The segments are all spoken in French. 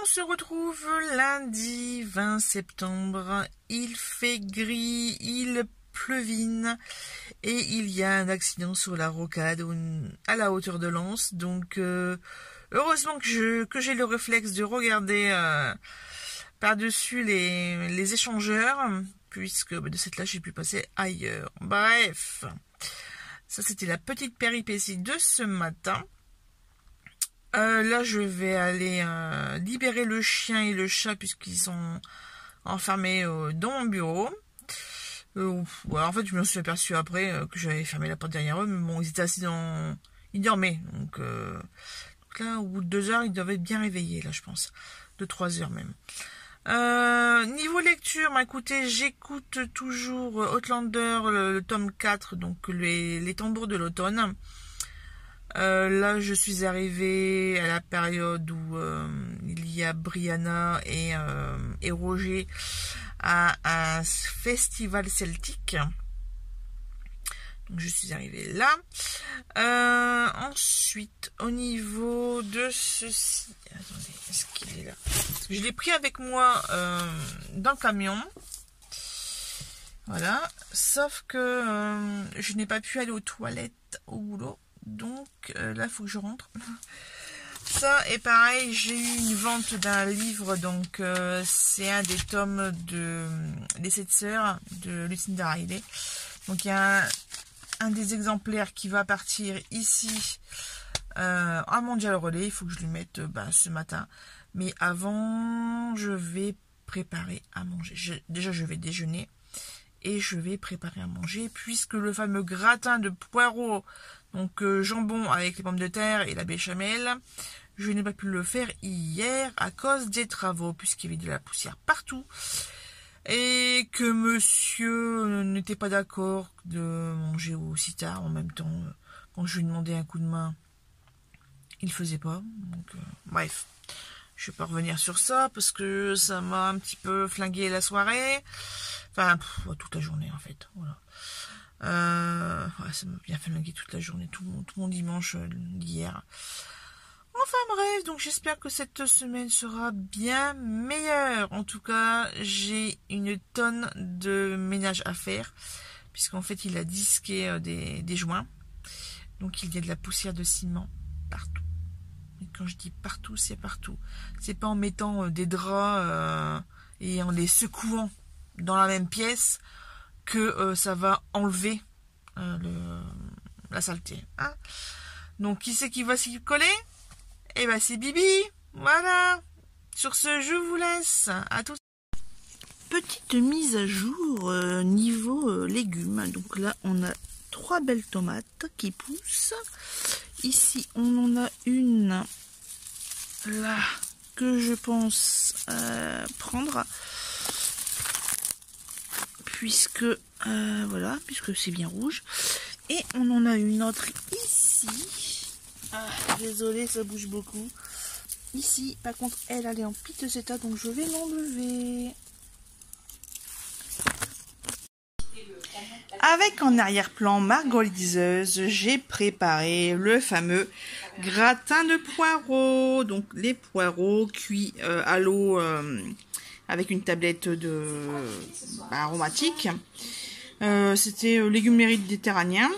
se retrouve lundi 20 septembre. Il fait gris, il pleuvine et il y a un accident sur la rocade à la hauteur de Lens. Donc heureusement que j'ai le réflexe de regarder par-dessus les échangeurs, puisque de cette là j'ai pu passer ailleurs. Bref, ça c'était la petite péripétie de ce matin. Là, je vais aller libérer le chien et le chat puisqu'ils sont enfermés dans mon bureau. En fait, je me suis aperçu après que j'avais fermé la porte derrière eux, mais bon, ils étaient assis ils dormaient. Donc là, au bout de 2 heures, ils doivent être bien réveillés, là, je pense. De 3 heures même. Niveau lecture, écoutez, j'écoute toujours Outlander, le tome 4, donc les tambours de l'automne. Là, je suis arrivée à la période où il y a Brianna et Roger à un festival celtique. Donc, je suis arrivée là. Ensuite, au niveau de ceci... Attendez, est-ce qu'il est là? Parce que je l'ai pris avec moi dans le camion. Voilà. Sauf que je n'ai pas pu aller aux toilettes au boulot. Donc là, il faut que je rentre. Ça, et pareil, j'ai eu une vente d'un livre. Donc, c'est un des tomes des 7 sœurs de Lucinda Riley. Donc, il y a un des exemplaires qui va partir ici à Mondial Relais. Il faut que je lui mette ce matin. Mais avant, je vais préparer à manger. Déjà, je vais déjeuner. Et je vais préparer à manger. Puisque le fameux gratin de poireaux... Donc jambon avec les pommes de terre et la béchamel, je n'ai pas pu le faire hier à cause des travaux, puisqu'il y avait de la poussière partout. Et que monsieur n'était pas d'accord de manger aussi tard en même temps. Quand je lui demandais un coup de main, il ne faisait pas. Donc bref, je ne vais pas revenir sur ça parce que ça m'a un petit peu flingué la soirée. Enfin, toute la journée en fait, voilà. Ça m'a bien flingué toute la journée, tout mon dimanche d'hier. Enfin bref, donc j'espère que cette semaine sera bien meilleure. En tout cas, j'ai une tonne de ménage à faire, puisqu'en fait il a disqué des joints. Donc il y a de la poussière de ciment partout. Et quand je dis partout, c'est partout. C'est pas en mettant des draps et en les secouant dans la même pièce que ça va enlever la saleté. Hein. Donc, qui c'est qui va s'y coller? Eh ben, c'est Bibi. Voilà. Sur ce, je vous laisse. À tous. Petite mise à jour niveau légumes. Donc là, on a 3 belles tomates qui poussent. Ici, on en a une là que je pense prendre. Puisque voilà, puisque c'est bien rouge. Et on en a une autre ici. Désolée, ça bouge beaucoup. Ici, par contre, elle est en piteux état, donc je vais l'enlever. Avec en arrière-plan Margot liseuse, j'ai préparé le fameux gratin de poireaux. Donc les poireaux cuits à l'eau avec une tablette aromatique. C'était légumes méditerranéens.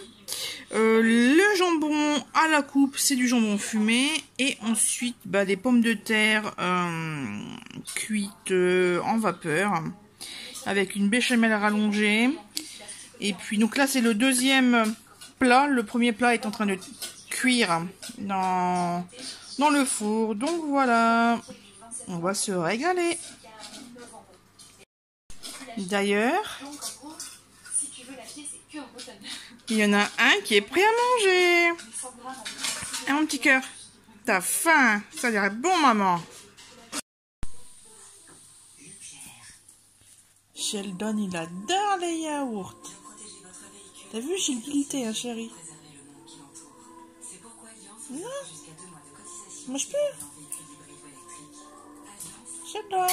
Le jambon à la coupe, c'est du jambon fumé. Et ensuite, des pommes de terre cuites en vapeur. Avec une béchamel rallongée. Et puis, donc là, c'est le deuxième plat. Le premier plat est en train de cuire dans le four. Donc voilà, on va se régaler. D'ailleurs, il y en a un qui est prêt à manger. Ah, mon petit cœur, t'as faim? Ça dirait bon, maman. Sheldon, il adore les yaourts. T'as vu, j'ai guilté, hein, chérie? Non, mange plus. Sheldon.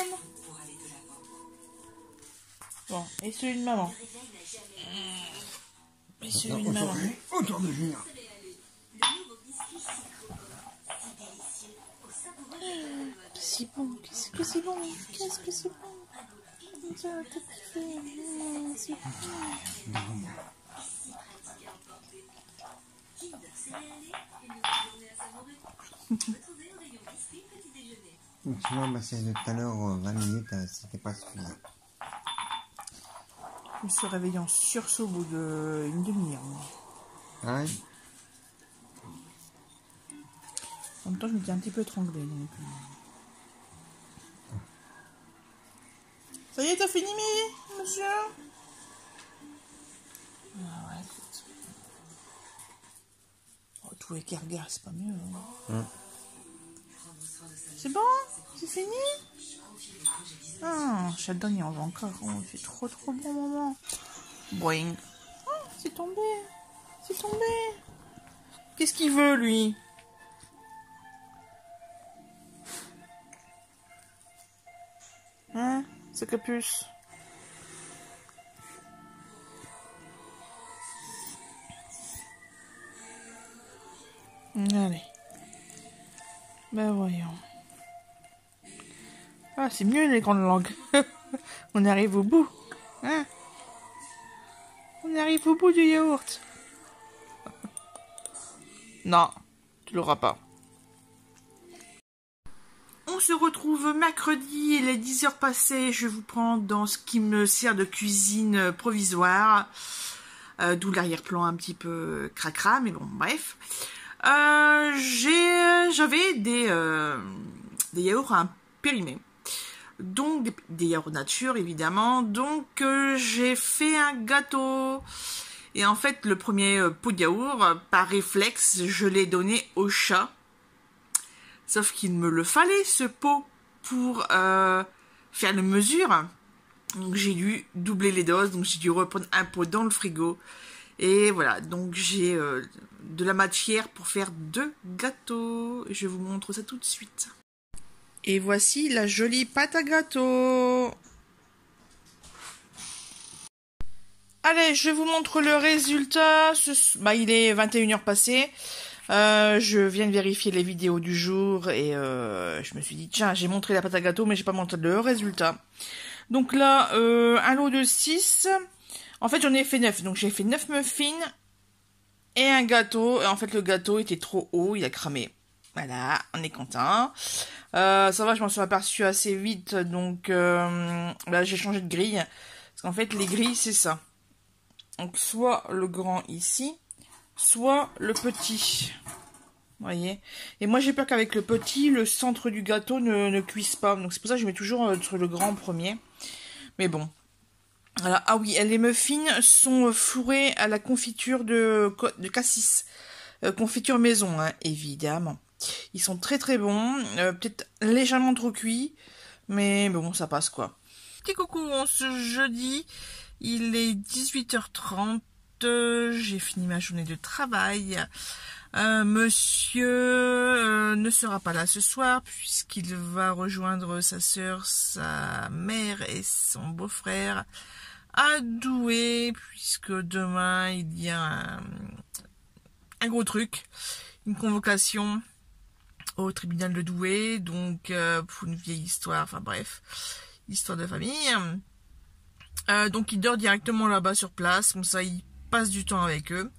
Bon, et celui de maman. Et celui de maman. Autour de Julien. c'est bon? Qu'est-ce que c'est bon? Qu'est-ce que c'est bon? T'as kiffé? C'est bon. Tu vois, ma séance de tout à l'heure, 20 minutes, c'était pas suffisant. Je me suis réveillée en sursaut au bout d'une demi-heure. Ah ouais? En même temps, je m'étais un petit peu étranglée. Donc... Ça y est, t'as fini, monsieur? Ah ouais, écoute. Oh, tout avec regard, c'est pas mieux. Hein. C'est bon? C'est fini? Ah, Sheldon, il en veut encore. Oh, il fait trop bon moment. Boing. Oh, c'est tombé. C'est tombé. Qu'est-ce qu'il veut, lui? Hein? C'est capuce. Allez. Ben voyons. Ah, c'est mieux les grandes langues. On arrive au bout. Hein? On arrive au bout du yaourt. Non, tu l'auras pas. On se retrouve mercredi, il est 10h passées. Je vous prends dans ce qui me sert de cuisine provisoire. D'où l'arrière-plan un petit peu cracra, mais bon, bref. J'avais des yaourts à périmés. Donc des yaourts nature évidemment. Donc j'ai fait un gâteau. Et en fait le premier pot de yaourt, par réflexe, je l'ai donné au chat. Sauf qu'il me le fallait ce pot pour faire la mesure. Donc j'ai dû doubler les doses. Donc j'ai dû reprendre un pot dans le frigo. Et voilà, donc j'ai de la matière pour faire 2 gâteaux. Je vous montre ça tout de suite. Et voici la jolie pâte à gâteau. Allez, je vous montre le résultat. Il est 21h passées. Je viens de vérifier les vidéos du jour et je me suis dit, tiens, j'ai montré la pâte à gâteau, mais j'ai pas montré le résultat. Donc là, un lot de 6. En fait, j'en ai fait 9. Donc j'ai fait 9 muffins et un gâteau. Et en fait, le gâteau était trop haut, il a cramé. Voilà, on est content. Ça va, je m'en suis aperçu assez vite. Donc là, j'ai changé de grille. Parce qu'en fait, les grilles, c'est ça. Donc soit le grand ici, soit le petit. Vous voyez. Et moi, j'ai peur qu'avec le petit, le centre du gâteau ne cuise pas. Donc c'est pour ça que je mets toujours sur le grand premier. Mais bon. Voilà. Ah oui, les muffins sont fourrés à la confiture de cassis. Confiture maison, hein, évidemment. Ils sont très bons. Peut-être légèrement trop cuits. Mais bon, ça passe quoi. Petit coucou, on se jeudi. Il est 18h30. J'ai fini ma journée de travail. Monsieur ne sera pas là ce soir puisqu'il va rejoindre sa sœur, sa mère et son beau-frère à Douai, puisque demain il y a un gros truc, une convocation au tribunal de Douai, donc pour une vieille histoire, enfin bref, histoire de famille. Donc il dort directement là-bas sur place, comme ça il passe du temps avec eux.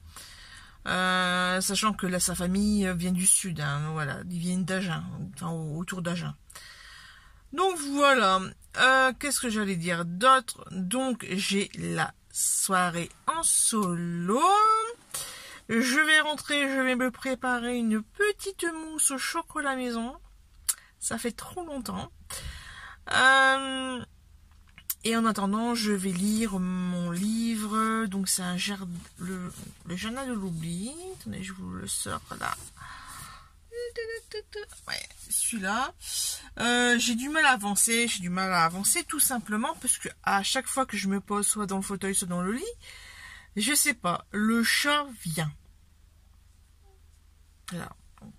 Sachant que là, sa famille vient du sud, hein, voilà, ils viennent d'Agen, enfin autour d'Agen. Donc voilà, qu'est-ce que j'allais dire d'autre? Donc j'ai la soirée en solo. Je vais rentrer, je vais me préparer une petite mousse au chocolat maison. Ça fait trop longtemps. Et en attendant, je vais lire mon livre. Donc c'est un le journal de l'oubli. Attendez, je vous le sors là. Ouais, celui-là. J'ai du mal à avancer. J'ai du mal à avancer tout simplement parce que à chaque fois que je me pose soit dans le fauteuil, soit dans le lit, je sais pas, le chat vient. Voilà. Donc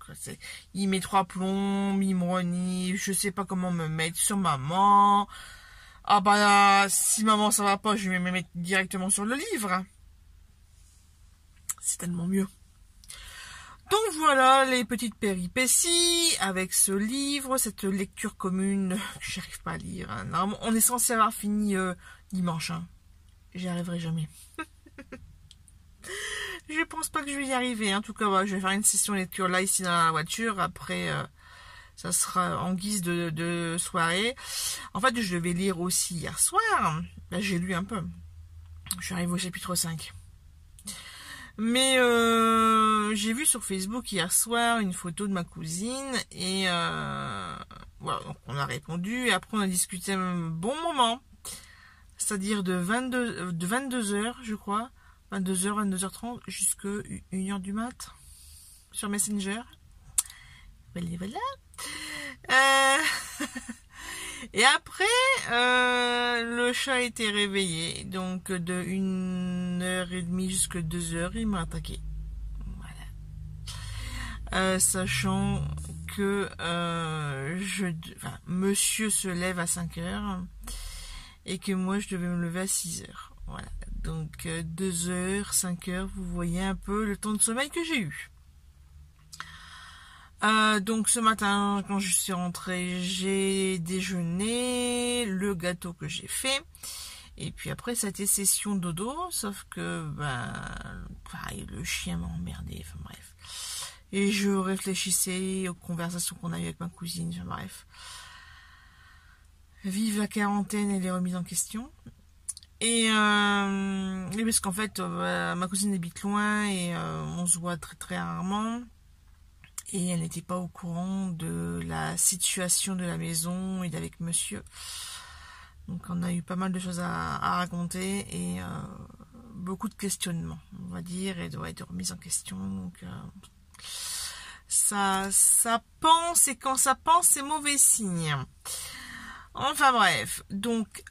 il met 3 plombs, il me renie, je sais pas comment me mettre sur maman. Ah bah si maman ça va pas, je vais me mettre directement sur le livre. C'est tellement mieux. Donc voilà les petites péripéties avec ce livre, cette lecture commune que j'arrive pas à lire. Hein. Normalement, on est censé avoir fini dimanche. Hein. J'y arriverai jamais. Je pense pas que je vais y arriver. En tout cas, voilà, je vais faire une session lecture là, ici, dans la voiture. Après, ça sera en guise de soirée. En fait, je devais lire aussi hier soir. Là, j'ai lu un peu. Je suis arrivée au chapitre 5. Mais j'ai vu sur Facebook hier soir une photo de ma cousine. Et voilà, donc on a répondu. Et après, on a discuté un bon moment. C'est-à-dire de 22h, je crois. 22h, 22h30, jusqu'à 1h du mat. Sur Messenger. Voilà. Et après, le chat a été réveillé. Donc, de 1h30 jusqu'à 2h, il m'a attaqué. Voilà. Sachant que monsieur se lève à 5h. Et que moi, je devais me lever à 6h. Voilà. Donc, 2h, 5h, vous voyez un peu le temps de sommeil que j'ai eu. Donc, ce matin, quand je suis rentrée, j'ai déjeuné, le gâteau que j'ai fait. Et puis après, ça a été session dodo, sauf que, pareil, le chien m'a emmerdé, enfin bref. Et je réfléchissais aux conversations qu'on a eues avec ma cousine, enfin bref. Vive la quarantaine et les remises en question. Et parce qu'en fait, ma cousine habite loin et on se voit très très rarement. Et elle n'était pas au courant de la situation de la maison et d'avec monsieur. Donc on a eu pas mal de choses à raconter et beaucoup de questionnements, on va dire, et de remises en question. Donc ça pense, et quand ça pense, c'est mauvais signe. Enfin bref, donc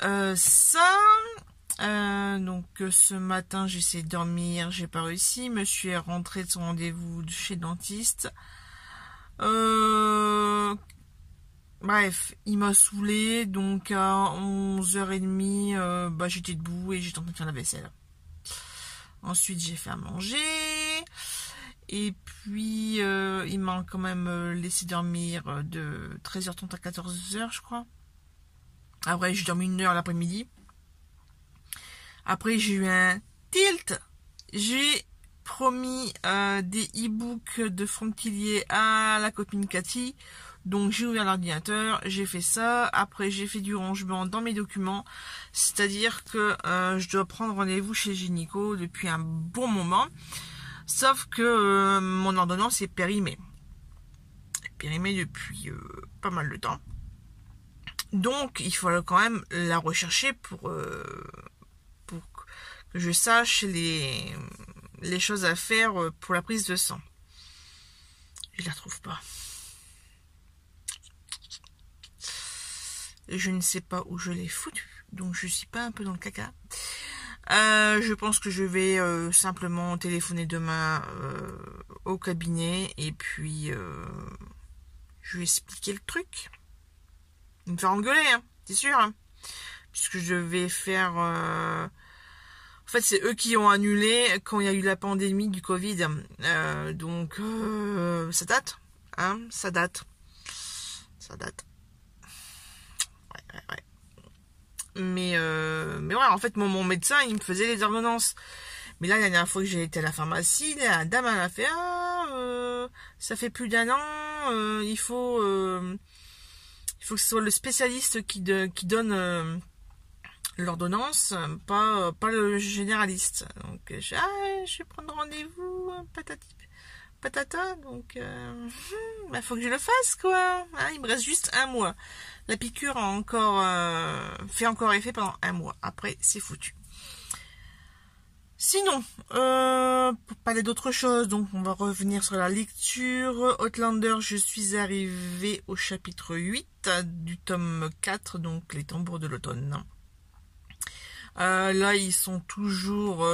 donc ce matin j'ai essayé de dormir, j'ai pas réussi. Monsieur est rentré de son rendez-vous chez le dentiste. Bref, il m'a saoulé, donc à 11h30, j'étais debout et j'étais en train de faire la vaisselle. Ensuite j'ai fait à manger. Et puis il m'a quand même laissé dormir de 13h30 à 14h je crois. Après, j'ai dormi 1 heure l'après-midi. Après, j'ai eu un tilt. J'ai promis des e-books de Franck Tillier à la copine Cathy. Donc, j'ai ouvert l'ordinateur, j'ai fait ça. Après, j'ai fait du rangement dans mes documents. C'est-à-dire que je dois prendre rendez-vous chez Gynéco depuis un bon moment. Sauf que mon ordonnance est périmée. Périmée depuis pas mal de temps. Donc, il faut quand même la rechercher pour que je sache les choses à faire pour la prise de sang. Je la retrouve pas. Je ne sais pas où je l'ai foutue. Donc, je suis pas un peu dans le caca. Je pense que je vais simplement téléphoner demain au cabinet et puis je vais expliquer le truc. Ils me faire engueuler, hein, c'est sûr. Hein, puisque je vais faire... En fait, c'est eux qui ont annulé quand il y a eu la pandémie du Covid. Donc, ça date. Hein, ça date. Ouais. Mais ouais, en fait, mon médecin, il me faisait les ordonnances. Mais là, la dernière fois que j'ai été à la pharmacie, la dame, elle a fait ça fait plus d'1 an, il faut que ce soit le spécialiste qui donne l'ordonnance, pas le généraliste. Donc, je vais prendre rendez-vous, patata, donc faut que je le fasse, quoi. Hein, il me reste juste 1 mois. La piqûre a fait encore effet pendant 1 mois. Après, c'est foutu. Sinon, pour parler d'autre chose, donc on va revenir sur la lecture. Outlander, je suis arrivée au chapitre 8 du tome 4, donc les tambours de l'automne. Là, ils sont toujours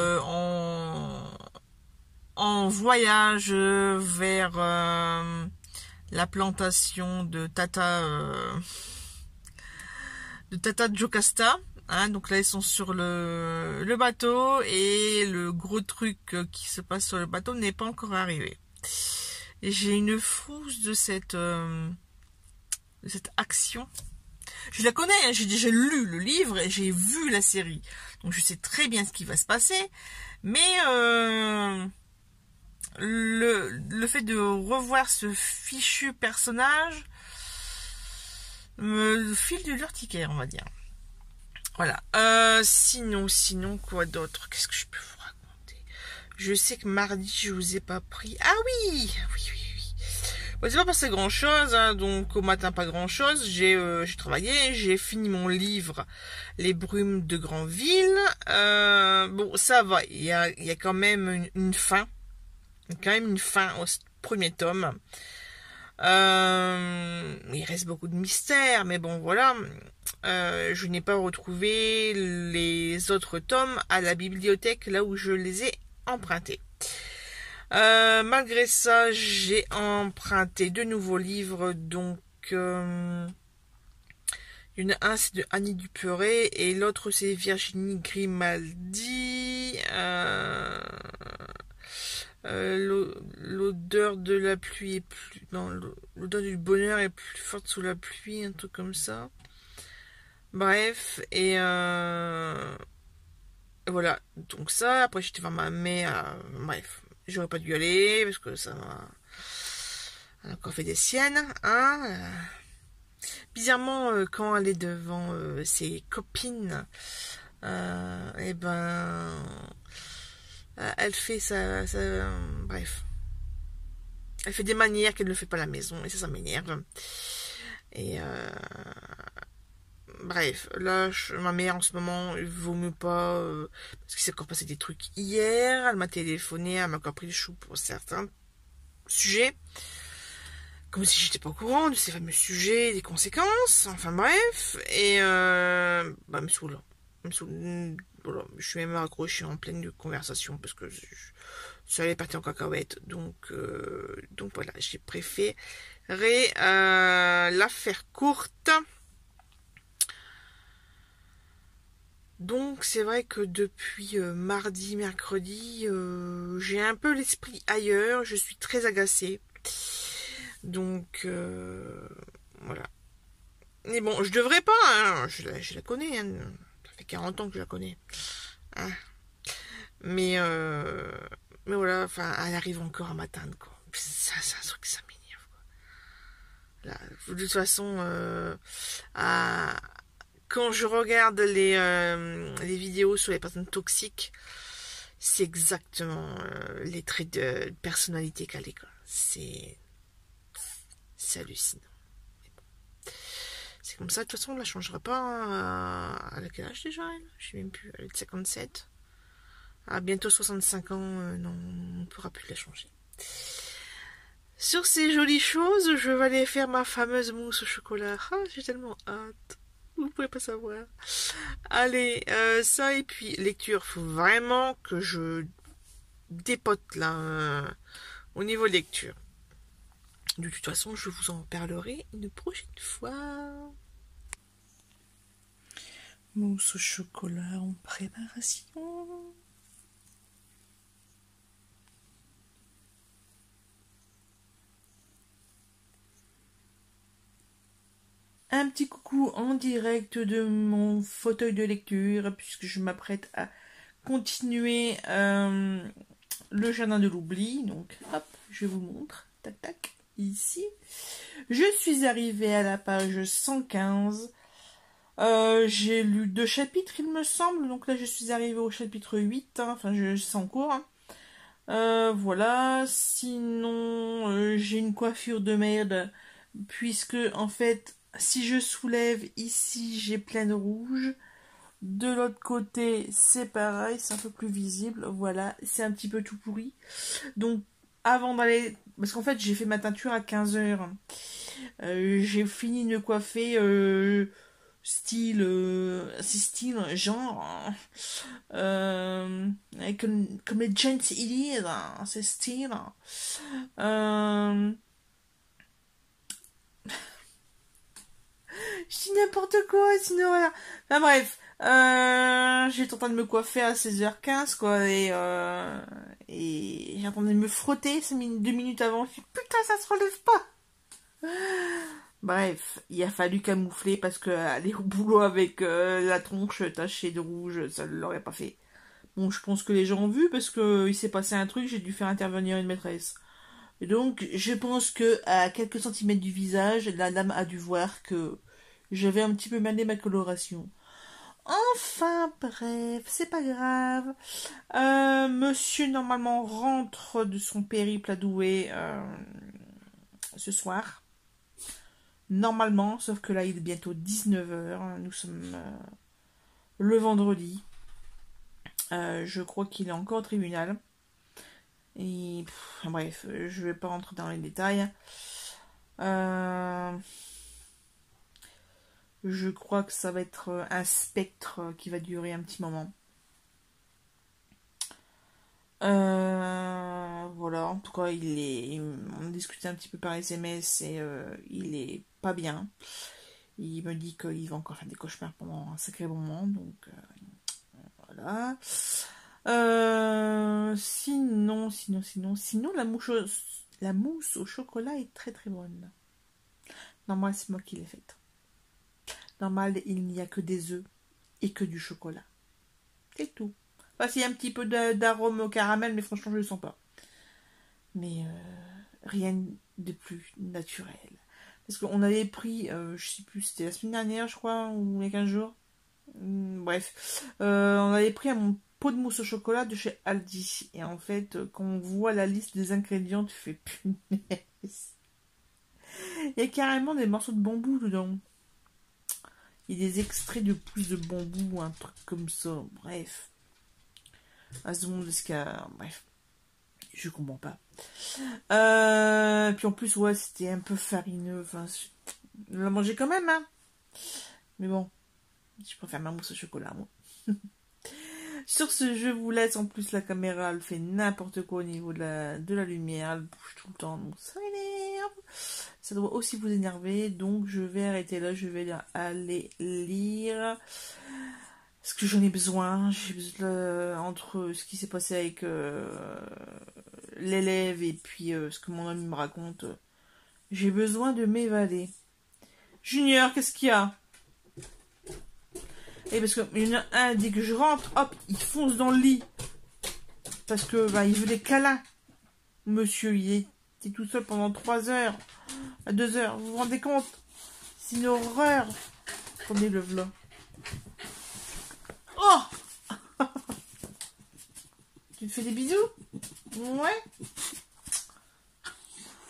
en voyage vers la plantation de Tata Jocasta. Hein, donc là, ils sont sur le bateau et le gros truc qui se passe sur le bateau n'est pas encore arrivé. J'ai une frousse de cette action. Je la connais, hein, j'ai déjà lu le livre et j'ai vu la série. Donc je sais très bien ce qui va se passer. Mais le fait de revoir ce fichu personnage me file de l'urticaire, on va dire. Voilà. Sinon, quoi d'autre? Qu'est-ce que je peux vous raconter? Je sais que mardi, je vous ai pas pris. Ah oui. Bon, c'est pas passé grand chose, hein, donc au matin pas grand chose. J'ai travaillé, j'ai fini mon livre Les brumes de Granville. Bon, ça va. Il y a quand même une fin. Il y a quand même une fin au premier tome. Il reste beaucoup de mystères, mais bon voilà. Je n'ai pas retrouvé les autres tomes à la bibliothèque là où je les ai empruntés. Malgré ça, j'ai emprunté de nouveaux livres, donc un c'est de Annie Dupeuret et l'autre c'est Virginie Grimaldi. L'odeur de la pluie est plus... Non, l'odeur du bonheur est plus forte sous la pluie, un truc comme ça. Bref, et voilà, donc ça, après j'étais voir ma mère, bref, j'aurais pas dû y aller, parce que ça m'a encore fait des siennes, hein. Bizarrement, quand elle est devant ses copines, et ben... elle fait bref. Elle fait des manières qu'elle ne fait pas à la maison, et ça m'énerve. Et bref, là, ma mère en ce moment, il vaut mieux pas, parce qu'il s'est encore passé des trucs hier, elle m'a téléphoné, elle m'a encore pris le chou pour certains sujets, comme si j'étais pas au courant de ces fameux sujets, des conséquences, enfin bref, et me saoule. Voilà, je suis même accrochée en pleine conversation parce que ça allait partir en cacahuète. Donc voilà, j'ai préféré la faire courte. Donc c'est vrai que depuis mardi, mercredi, j'ai un peu l'esprit ailleurs. Je suis très agacée. Donc voilà. Mais bon, je devrais pas, hein, je la connais, hein. Ça fait 40 ans que je la connais. Hein. Mais voilà, enfin, elle arrive encore à m'atteindre, quoi. Ça, c'est un truc, ça m'énerve, quoi. Là, de toute façon, quand je regarde les vidéos sur les personnes toxiques, c'est exactement les traits de personnalité qu'elle est, quoi. C'est hallucinant. C'est comme ça, de toute façon, on ne la changera pas, hein, à quel âge déjà, elle? Je sais même plus, elle est de 57. À bientôt 65 ans, non, on ne pourra plus la changer. Sur ces jolies choses, je vais aller faire ma fameuse mousse au chocolat. Ah, j'ai tellement hâte. Vous pouvez pas savoir. Allez, ça et puis lecture. Faut vraiment que je dépote là, au niveau lecture. De toute façon, je vous en parlerai une prochaine fois. Mousse au chocolat en préparation. Un petit coucou en direct de mon fauteuil de lecture, puisque je m'apprête à continuer le jardin de l'oubli. Donc, hop, je vous montre. Tac, tac, ici. Je suis arrivée à la page 115. J'ai lu 2 chapitres, il me semble. Donc là, je suis arrivée au chapitre 8. Hein. Enfin, c'est en cours. Hein. Voilà. Sinon, j'ai une coiffure de merde, puisque, en fait... Si je soulève ici, j'ai plein de rouge. De l'autre côté, c'est pareil, c'est un peu plus visible. Voilà, c'est un petit peu tout pourri. Donc, avant d'aller... Parce qu'en fait, j'ai fait ma teinture à 15h. J'ai fini de me coiffer style... genre... comme les gents disent, c'est style... Je n'importe quoi, sinon voilà. Enfin bref, j'étais en train de me coiffer à 16h15, quoi, et j'ai en train de me frotter 2 minutes avant. Je dis, putain, ça se relève pas. Bref, il a fallu camoufler parce que aller au boulot avec la tronche tachée de rouge, ça ne l'aurait pas fait. Bon, je pense que les gens ont vu parce que il s'est passé un truc, j'ai dû faire intervenir une maîtresse. Et donc, je pense que à quelques centimètres du visage, la dame a dû voir que j'avais un petit peu mané ma coloration. Enfin, bref, c'est pas grave. Monsieur, normalement, rentre de son périple à Douai ce soir. Normalement, sauf que là, il est bientôt 19h. Nous sommes le vendredi. Je crois qu'il est encore au tribunal. Et bref, je vais pas rentrer dans les détails. Je crois que ça va être un spectre qui va durer un petit moment. Voilà, en tout cas, on discutait un petit peu par SMS et il est pas bien. Il me dit qu'il va encore faire des cauchemars pendant un sacré moment, donc voilà. Sinon, la mousse au chocolat est très très bonne. Normal, c'est moi qui l'ai faite. Normal, il n'y a que des œufs et que du chocolat. C'est tout. Enfin, il y a un petit peu d'arôme au caramel, mais franchement, je le sens pas. Mais rien de plus naturel. Parce qu'on avait pris, je sais plus, c'était la semaine dernière, je crois, ou il y a 15 jours. Bref. On avait pris un pot de mousse au chocolat de chez Aldi. Et en fait, quand on voit la liste des ingrédients, tu fais punaise. Il y a carrément des morceaux de bambou dedans. Il y a des extraits de pousses de bambou, un truc comme ça. Bref. Bref. Je comprends pas. Puis en plus, ouais, c'était un peu farineux. Enfin, je la mangeais quand même, hein. Mais bon, je préfère ma mousse au chocolat, moi. Sur ce, je vous laisse. En plus, la caméra, elle fait n'importe quoi au niveau de la lumière. Elle bouge tout le temps, donc ça m'énerve. Ça doit aussi vous énerver. Donc, je vais arrêter là. Je vais aller lire ce que j'en ai besoin. J'ai besoin entre ce qui s'est passé avec l'élève et puis ce que mon ami me raconte. J'ai besoin de m'évader. Junior, qu'est-ce qu'il y a? Et parce qu'il y en a un, dès que je rentre, hop, il fonce dans le lit. Parce que il veut des câlins. Monsieur, il était tout seul pendant 3 heures. À 2 heures. Vous vous rendez compte? C'est une horreur. Attendez le vlog. Oh. Tu te fais des bisous? Ouais.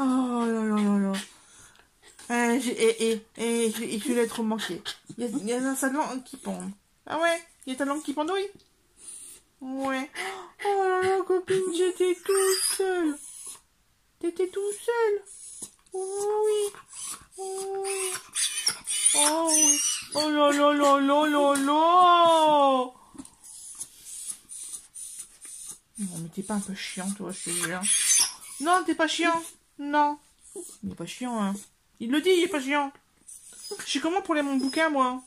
Oh là là là là. Je l'ai trop manqué. Il y a sa langue qui pend. Ah ouais? Il y a ta langue qui pendouille? Ouais. Oh là là, copine, j'étais tout seul. T'étais tout seul? Oh oui. Oh oui. Oh oui. Oh là là là là là là. Non, mais t'es pas un peu chiant, toi, je te jure. Non, t'es pas chiant. Non. Il est pas chiant, hein. Il le dit, il est pas chiant. Je sais comment pour lire mon bouquin, moi.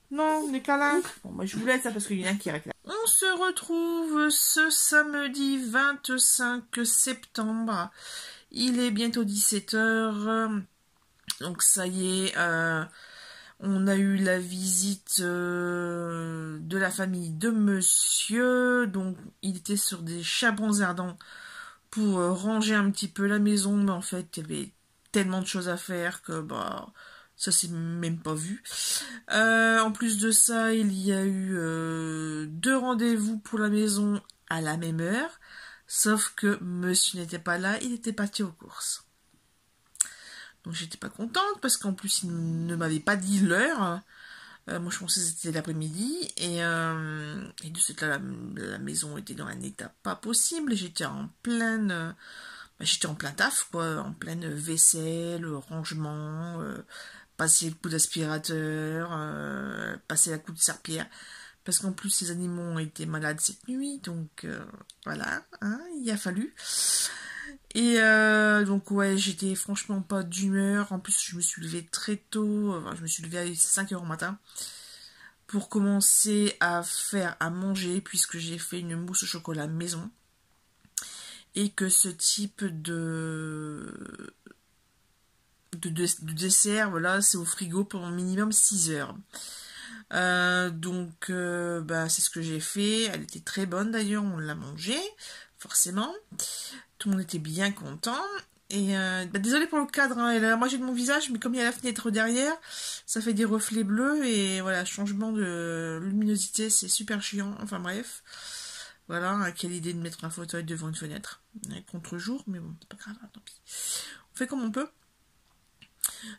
Non, les câlins. Bon, moi, je vous laisse, hein, parce qu'il y en a un qui réclame. On se retrouve ce samedi 25 septembre. Il est bientôt 17h. Donc, ça y est, on a eu la visite de la famille de monsieur. Donc, il était sur des charbons ardents pour ranger un petit peu la maison. Mais en fait, il y avait tellement de choses à faire que ça s'est même pas vu. En plus de ça, il y a eu 2 rendez-vous pour la maison à la même heure. Sauf que monsieur n'était pas là, il était parti aux courses. Donc j'étais pas contente parce qu'en plus il ne m'avait pas dit l'heure. Moi je pensais que c'était l'après-midi. Et de ce fait là, la maison était dans un état pas possible. J'étais en pleine... j'étais en plein taf, quoi, en pleine vaisselle, rangement, passer le coup d'aspirateur, passer la coup de serpillière, parce qu'en plus ces animaux ont été malades cette nuit, donc voilà, hein, il a fallu. Et donc ouais, j'étais franchement pas d'humeur. En plus, je me suis levée très tôt. Enfin, je me suis levée à 5 heures au matin pour commencer à faire à manger, puisque j'ai fait une mousse au chocolat maison. Et que ce type de dessert, voilà, c'est au frigo pendant minimum 6 heures. Donc bah, c'est ce que j'ai fait. Elle était très bonne d'ailleurs, on l'a mangée, forcément. Tout le monde était bien content. Et bah, désolé pour le cadre, hein, elle a la moitié de mon visage, mais comme il y a la fenêtre derrière, ça fait des reflets bleus. Et voilà, changement de luminosité, c'est super chiant. Enfin bref. Voilà, quelle idée de mettre un fauteuil devant une fenêtre. Contre-jour, mais bon, c'est pas grave, tant pis. On fait comme on peut.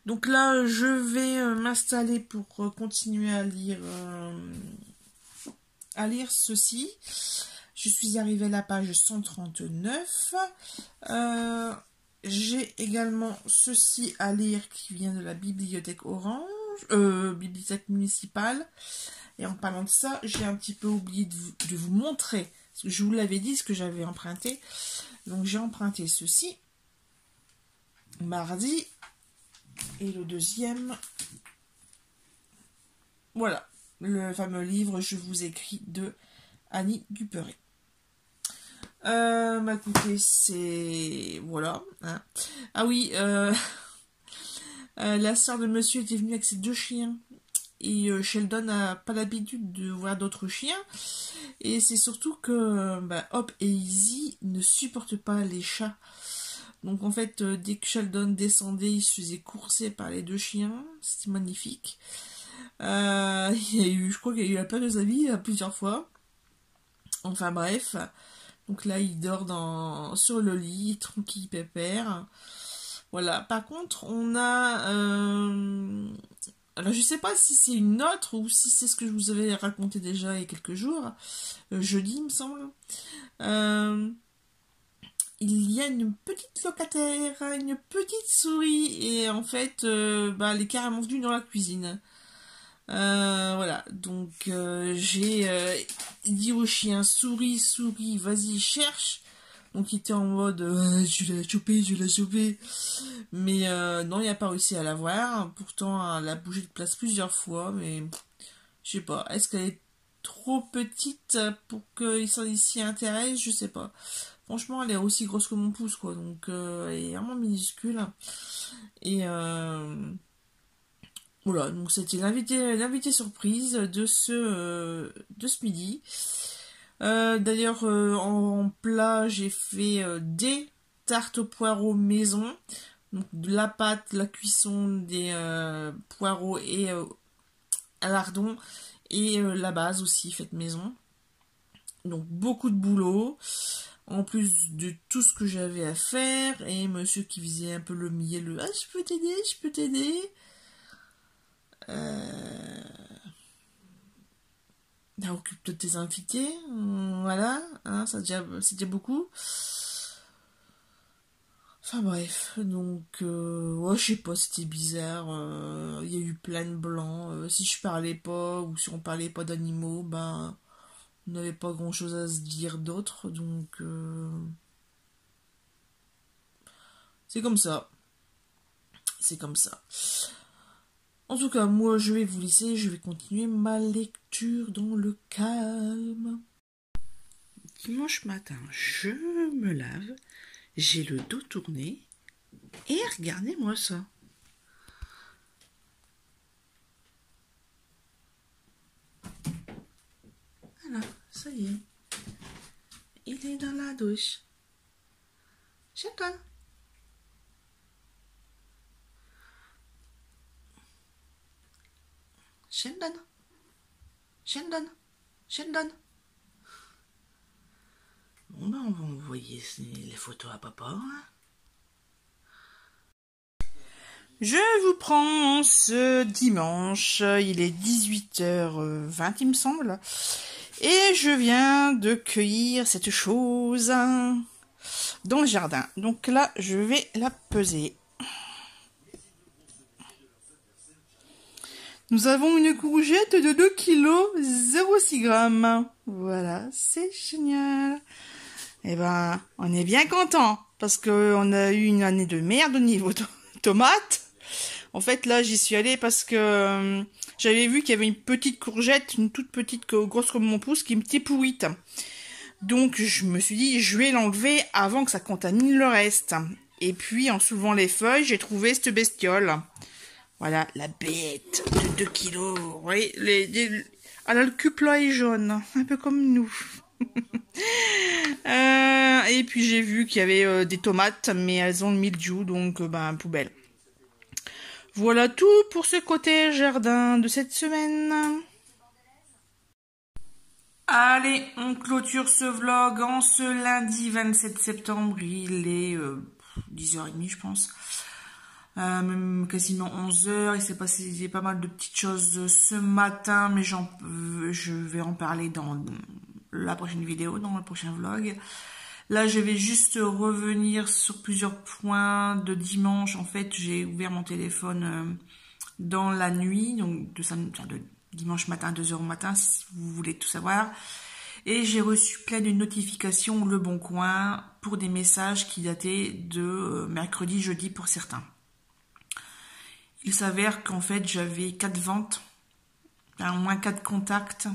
Donc là, je vais m'installer pour continuer à lire ceci. Je suis arrivée à la page 139. J'ai également ceci à lire qui vient de la bibliothèque Orange, bibliothèque municipale. Et en parlant de ça, j'ai un petit peu oublié de vous montrer. Parce que je vous l'avais dit, ce que j'avais emprunté. Donc j'ai emprunté ceci. Mardi. Et le deuxième. Voilà. Le fameux livre Je vous écris de Annie Duperré. Bah écoutez, c'est... Voilà. Hein. Ah oui, la sœur de monsieur était venue avec ses 2 chiens. Et Sheldon n'a pas l'habitude de voir d'autres chiens. Et c'est surtout que bah, Hop et Izzy ne supportent pas les chats. Donc en fait, dès que Sheldon descendait, il se faisait courser par les 2 chiens. C'était magnifique. Il y a eu, je crois qu'il y a eu la peur de sa vie plusieurs fois. Enfin bref. Donc là, il dort sur le lit, tranquille, pépère. Voilà. Par contre, on a... Alors, je sais pas si c'est une autre ou si c'est ce que je vous avais raconté déjà il y a quelques jours. Jeudi, il me semble. Il y a une petite locataire, une petite souris. Et en fait, bah, elle est carrément venue dans la cuisine. Voilà, donc j'ai dit au chien souris, vas-y, cherche. Donc il était en mode je vais la choper. Mais non, il n'a pas réussi à la voir. Pourtant, elle a bougé de place plusieurs fois, mais je sais pas. Est-ce qu'elle est trop petite pour qu'il s'y intéresse? Je sais pas. Franchement, elle est aussi grosse que mon pouce, quoi. Donc elle est vraiment minuscule. Et voilà, donc c'était l'invité surprise de ce midi. D'ailleurs, en plat, j'ai fait des tartes aux poireaux maison. Donc de la pâte, la cuisson des poireaux et à lardon. Et la base aussi faite maison. Donc beaucoup de boulot. En plus de tout ce que j'avais à faire. Et monsieur qui faisait un peu le mielleux. Ah, je peux t'aider. Occupe-toi de tes invités, voilà, hein, c'est déjà beaucoup. Enfin bref, donc, ouais, je sais pas, c'était bizarre, il y a eu plein de blancs, si je parlais pas, ou si on parlait pas d'animaux, ben, on n'avait pas grand chose à se dire d'autre, donc, c'est comme ça. En tout cas, moi, je vais vous laisser, je vais continuer ma lecture dans le calme. Dimanche matin, je me lave, j'ai le dos tourné, et regardez-moi ça. Voilà, ça y est. Il est dans la douche. Chacun. Sheldon. Bon ben on va envoyer les photos à papa. Hein. Je vous prends ce dimanche, il est 18h20 il me semble, et je viens de cueillir cette chose dans le jardin. Donc là je vais la peser. Nous avons une courgette de 2 kg 0,6 g. Voilà, c'est génial. Eh ben, on est bien content parce que on a eu une année de merde au niveau tomates. En fait, là, j'y suis allée parce que j'avais vu qu'il y avait une petite courgette, une toute petite, grosse comme mon pouce, qui me était pourrite. Donc, je me suis dit, je vais l'enlever avant que ça contamine le reste. Et puis, en soulevant les feuilles, j'ai trouvé cette bestiole. Voilà, la bête de 2 kilos. Oui, elle a le cul plat et jaune, un peu comme nous. Et puis j'ai vu qu'il y avait des tomates, mais elles ont le mildiou, donc ben poubelle. Voilà tout pour ce côté jardin de cette semaine. Allez, on clôture ce vlog en ce lundi 27 septembre. Il est 10h30 je pense. Même quasiment 11h. Il s'est passé pas mal de petites choses ce matin, mais je vais en parler dans la prochaine vidéo, dans le prochain vlog. Là, je vais juste revenir sur plusieurs points de dimanche. En fait, j'ai ouvert mon téléphone dans la nuit, donc de dimanche matin à 2h au matin, si vous voulez tout savoir. Et j'ai reçu plein de notifications Le Bon Coin pour des messages qui dataient de mercredi, jeudi pour certains. Il s'avère qu'en fait, j'avais 4 ventes, au moins 4 contacts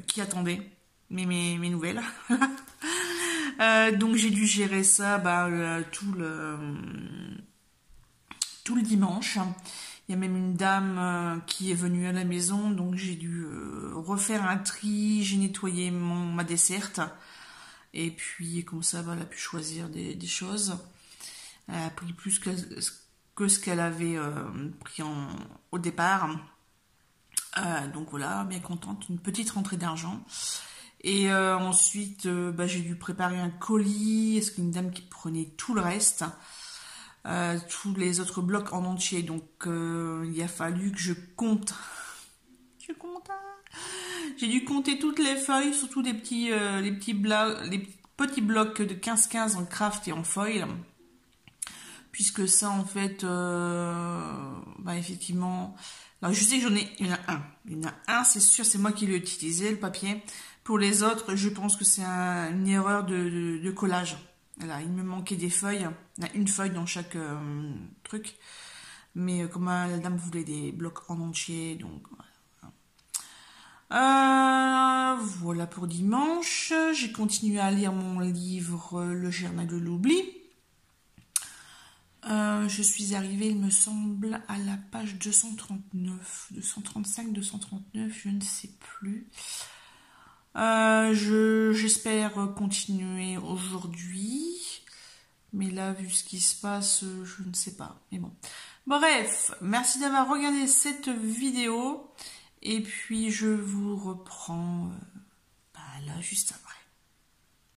qui attendaient mes nouvelles. Donc j'ai dû gérer ça tout le dimanche. Il y a même une dame qui est venue à la maison, donc j'ai dû refaire un tri, j'ai nettoyé ma desserte. Et puis comme ça, elle a pu choisir des choses. Elle a pris plus que ce qu'elle avait pris au départ. Donc voilà, bien contente, une petite rentrée d'argent. Et ensuite, j'ai dû préparer un colis, est-ce qu'une dame qui prenait tout le reste, tous les autres blocs en entier. Donc il a fallu que je compte. J'ai dû compter toutes les feuilles, surtout les petits blocs de 15-15 en craft et en foil. Puisque ça, en fait, effectivement... Alors, je sais que il y en a un. Il y en a un, c'est sûr, c'est moi qui l'ai utilisé, le papier. Pour les autres, je pense que c'est une erreur de collage. Voilà, il me manquait des feuilles. Il y a une feuille dans chaque truc. Mais comme la dame voulait des blocs en entier, donc voilà. Voilà pour dimanche. J'ai continué à lire mon livre Le Journal de l'oubli. Je suis arrivée, il me semble, à la page 239, 235, 239, je ne sais plus. J'espère continuer aujourd'hui, mais là, vu ce qui se passe, je ne sais pas. Mais bon. Bref, merci d'avoir regardé cette vidéo, et puis je vous reprends là juste après.